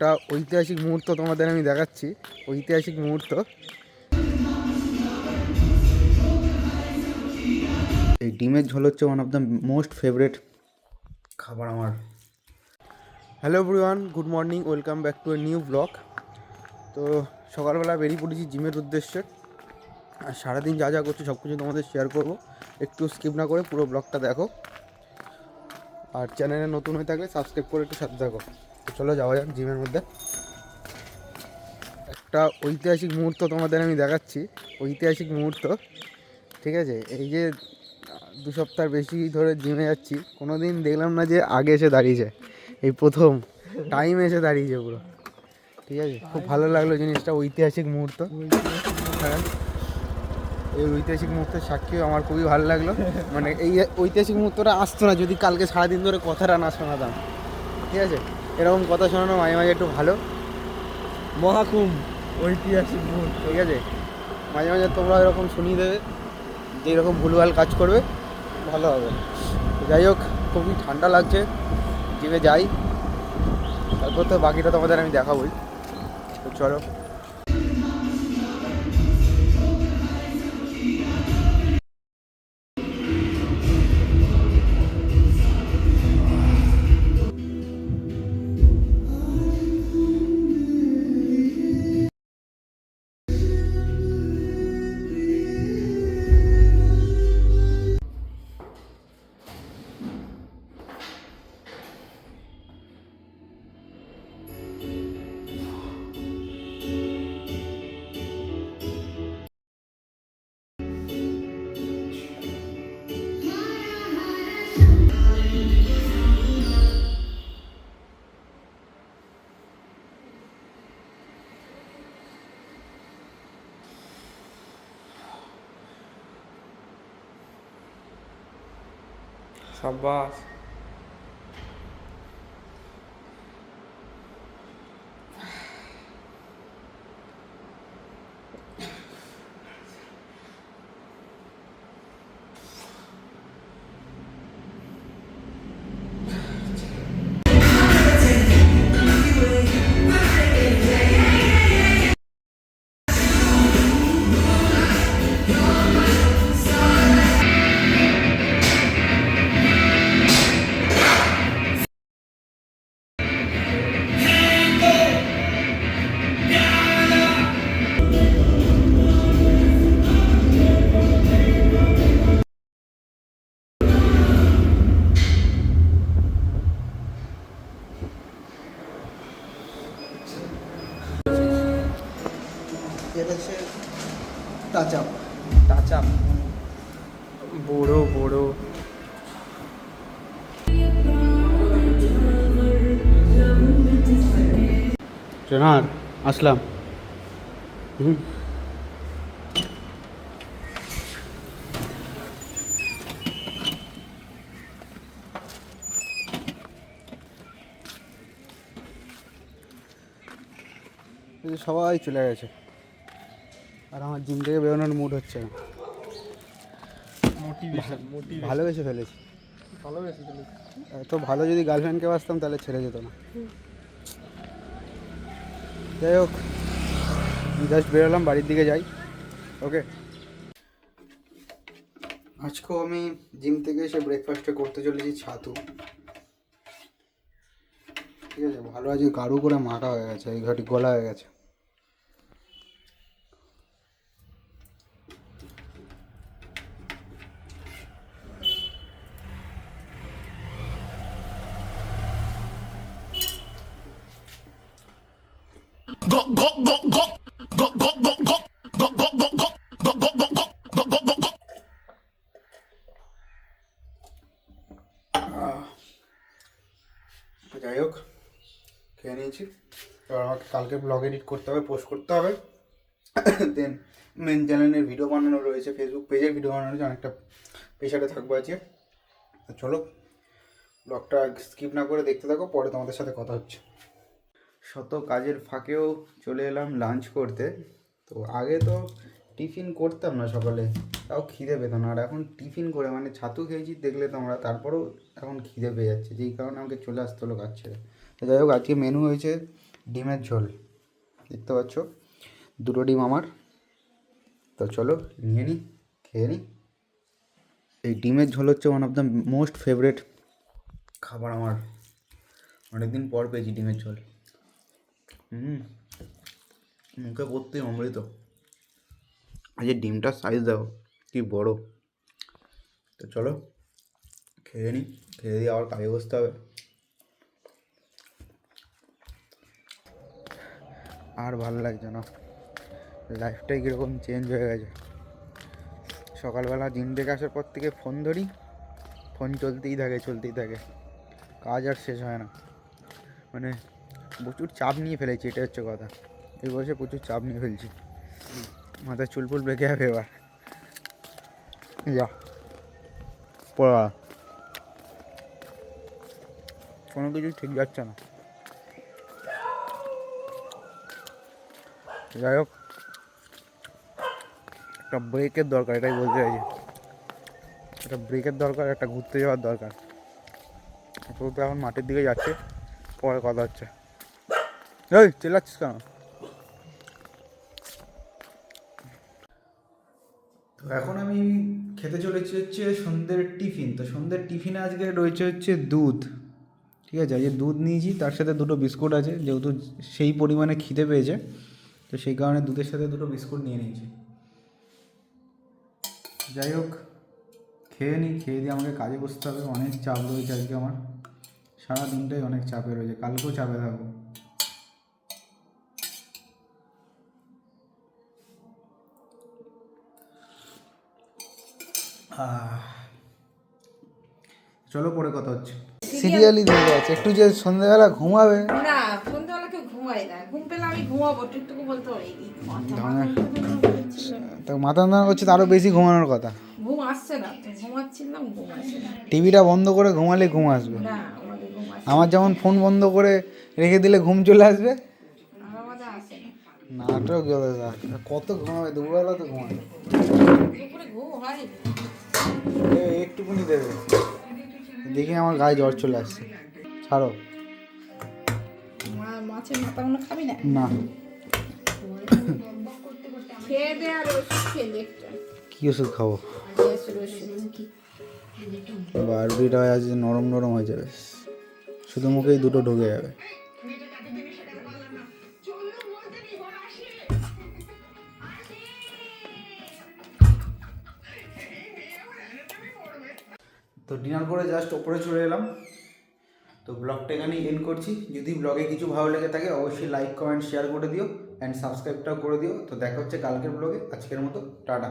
একটা ঐতিহাসিক মুহূর্ত তোমাদের আমি দেখাচ্ছি। ঐতিহাসিক মুহূর্ত, এই ডিমের ঝোল হচ্ছে one of the most favourite খাবার আমার। Hello everyone, good morning, welcome back to a new blog. তো সকালবেলা বেরিয়ে পড়েছি জিমের উদ্দেশ্যে। আর সারাদিন যা যা করছি সব কিছু তোমাদের শেয়ার করবো, একটু স্কিপ না করে পুরো ব্লগটা দেখো। আর চ্যানেলে নতুন হয়ে থাকলে সাবস্ক্রাইব করে একটু সাথে থাকো। তো চলো যাওয়া যাক জিমের মধ্যে। একটা ঐতিহাসিক মুহূর্ত তোমাদের আমি দেখাচ্ছি, ঐতিহাসিক মুহূর্ত, ঠিক আছে? এই যে 2 সপ্তাহ বেশি ধরে জিমে যাচ্ছি, কোনো দিন দেখলাম না যে আগে এসে দাঁড়িয়েছে, এই প্রথম টাইম এসে দাঁড়িয়েছে পুরো, ঠিক আছে? খুব ভালো লাগলো জিনিসটা, ঐতিহাসিক মুহূর্ত। হ্যাঁ, এই ঐতিহাসিক মুহূর্তের সাক্ষী আমার খুবই ভালো লাগলো। মানে এই ঐতিহাসিক মুহূর্তটা আসতো না যদি কালকে সারাদিন ধরে কথাটা না শোনাতাম, ঠিক আছে? এরকম কথা শোনানো মাঝে মাঝে একটু ভালো। মহাকুম্ভ ঐতিহাসিক মুহূর্ত, ঠিক আছে? মাঝে মাঝে তোমরা এরকম শুনিয়ে দেবে যে এরকম ভুলভাল কাজ করবে, ভালো হবে। যাই হোক, খুবই ঠান্ডা লাগছে, জিমে যাই, তারপর তো বাকিটা তোমাদের আমি দেখাবোই। তো চলো। সাব্বাস। এটা হচ্ছে টাচ আপ, টাচ আপ, বড়ো বড়ো। জনার আসলাম। সবাই চলে গেছে আর আমার জিম থেকে বেরোনোর মুড হচ্ছে না। ভালোবেসে ফেলেছি, এত ভালো যদি গার্লফ্রেন্ডকে বাসতাম তাহলে ছেড়ে যেত না। যাই হোক, জাস্ট বেরোলাম, বাড়ির দিকে যাই। ওকে, আজকেও আমি জিম থেকে এসে ব্রেকফাস্টে করতে চলেছি ছাতু, ঠিক আছে? ভালো আজকে গাঢ় করে মাখা হয়ে গেছে, এই ঘাটি গলা হয়ে গেছে। যাই হোক, খেয়ে নিয়েছি। এবার আমাকে কালকে ব্লগ এডিট করতে হবে, পোস্ট করতে হবে। দেন মেন চ্যানেলের ভিডিও বানানো রয়েছে, ফেসবুক পেজের ভিডিও বানানো রয়েছে, অনেকটা পেশাতে থাকবো আজকে। তো চলো, ব্লগটা স্কিপ না করে দেখতে থাকো, পরে তোমাদের সাথে কথা হচ্ছে। শত কাজের ফাঁকেও চলে এলাম লাঞ্চ করতে। তো আগে তো টিফিন করতাম না সকালে, তাও খিদে পেত না। আর এখন টিফিন করে মানে ছাতু খেয়েছি দেখলে তোমরা, তারপরেও এখন খিদে পেয়ে যাচ্ছে, যেই কারণে আমাকে চলে আসতে হলো কাজ ছেড়ে। তো যাই হোক, আজকে মেনু হয়েছে ডিমের ঝোল দেখতে পাচ্ছ, দুটো ডিম আমার। তো চলো নিয়ে নিই, খেয়ে নিই। এই ডিমের ঝোল হচ্ছে one of the most favourite খাবার আমার। অনেকদিন পর পেয়েছি ডিমের ঝোল। মুখে পড়তেই অমৃত। আর যে ডিমটার সাইজ দাও কি বড়। তো চলো খেয়ে নিই, খেয়ে দিয়ে আবার কাজে বসতে হবে। আর ভালো লাগছে না, লাইফটাই কীরকম চেঞ্জ হয়ে গেছে। সকালবেলা জিম থেকে আসার পর থেকে ফোন ধরি, ফোন চলতেই থাকে, কাজ আর শেষ হয় না। মানে প্রচুর চাপ নিয়ে ফেলেছি, এটা হচ্ছে কথা। এই বয়সে প্রচুর চাপ নিয়ে ফেলছি, মাথায় চুল ফুল বেঁকে যাবে এবার। যা পড়া কোনো কিছু ঠিক যাচ্ছে না। যাই হোক, একটা ব্রেকের দরকার, এটাই বলতে চাইছি। একটা ব্রেকের দরকার, একটা ঘুরতে যাওয়ার দরকার। আপাতত এখন মাঠের দিকে যাচ্ছে, পরে কথা হচ্ছে। এই চেল্লাচ্ছিস কেন? তো এখন আমি খেতে চলেছি হচ্ছে সন্ধ্যের টিফিন। তো সন্ধ্যের টিফিনে আজকে রয়েছে হচ্ছে দুধ, ঠিক আছে। এই যে দুধ নিয়েছি, তার সাথে দুটো বিস্কুট আছে, যেহেতু সেই পরিমাণে খিদে পেয়েছে, তো সেই কারণে দুধের সাথে দুটো বিস্কুট নিয়ে নিয়েছি। যাই হোক, খেয়ে নিই, খেয়ে দিয়ে আমাকে কাজে বসতে হবে। অনেক চাপ রয়েছে আজকে আমার, সারা দিনটাই অনেক চাপে রয়েছে, কালকেও চাপে থাকবো। চলো পরে কথা হচ্ছে। সিরিয়ালই দেখে আছে, একটু যে সন্ধ্যেবেলা ঘুমাবে না, সন্ধ্যাবেলা কেউ ঘুমায় না। ঘুম পেলে আমি ঘুমাবো, টুকটুকু বলতে পারি। তো মাথা যন্ত্রণা করছে, তো আরও বেশি ঘুমানোর কথা। ঘুম আসছে না, তো ঘুমাচ্ছিলাম, ঘুম আসছে না। টিভিটা বন্ধ করে ঘুমালে ঘুম আসবে। না, আমাদের ঘুম আসছে আমার যেমন ফোন বন্ধ করে রেখে দিলে ঘুম চলে আসবে, না, আমাদের আসে না। নাটক কত ঘুমাবে, দুবেলা তো ঘুমাবে। দুপুরে ঘুম হয়। একটুকুনি দেবে, দেখি আমার গায়ে জ্বর চলে আসছে। ছাড়ো মাছের মাথাগুলো খাবি না? না। খেয়ে দে আর ওষুধ খেয়ে দেখতে। কি ওষুধ খাবো? গ্যাসের ওষুধ। বারবিটা আজ নরম নরম হয়ে যাবে, শুধু মুখেই দুটো ঢুকে যাবে। তো ডিনার করে জাস্ট ওপরে চলে এলাম। তো ব্লগটা এখানেই এন্ড করছি। যদি ব্লগে কিছু ভালো লেগে থাকে অবশ্যই লাইক কমেন্ট শেয়ার করে দিও, অ্যান্ড সাবস্ক্রাইবটাও করে দিও। তো দেখা হচ্ছে কালকের ব্লগে। আজকের মতো টাটা।